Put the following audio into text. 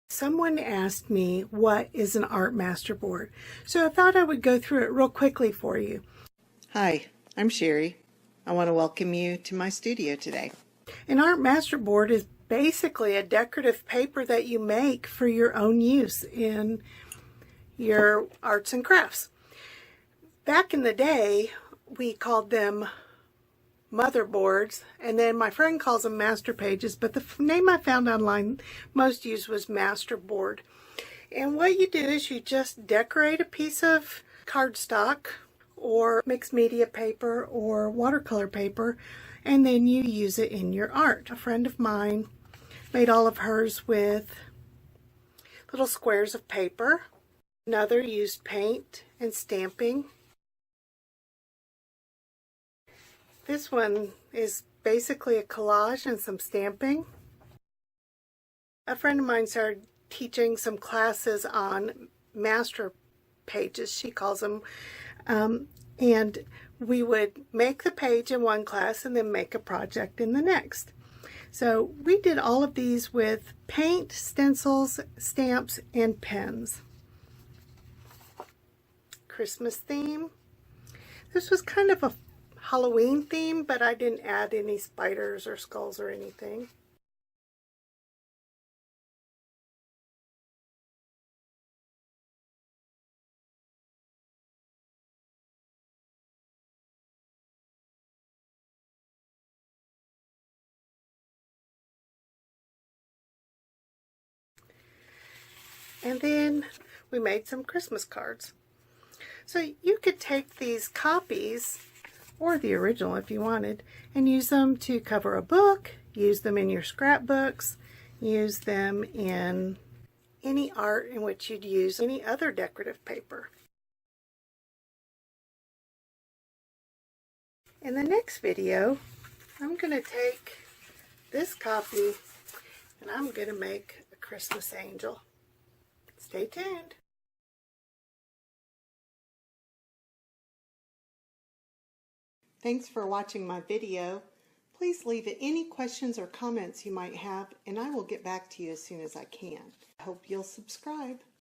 Someone asked me what is an art masterboard, so I thought I would go through it real quickly for you. Hi, I'm Sherry. I want to welcome you to my studio today. An art masterboard is basically a decorative paper that you make for your own use in your arts and crafts. Back in the day, we called them motherboards, and then my friend calls them master pages, but the name I found online most used was masterboard. And what you do is you just decorate a piece of cardstock or mixed media paper or watercolor paper, and then you use it in your art. A friend of mine made all of hers with little squares of paper. Another used paint and stamping. This one is basically a collage and some stamping. A friend of mine started teaching some classes on master pages, she calls them, and we would make the page in one class and then make a project in the next. So we did all of these with paint, stencils, stamps, and pens. Christmas theme. This was kind of a Halloween theme, but I didn't add any spiders or skulls or anything. And then we made some Christmas cards. So you could take these copies, or the original if you wanted, and use them to cover a book, use them in your scrapbooks, use them in any art in which you'd use any other decorative paper. In the next video, I'm going to take this copy and I'm going to make a Christmas angel. Stay tuned. Thanks for watching my video. Please leave any questions or comments you might have, and I will get back to you as soon as I can. I hope you'll subscribe.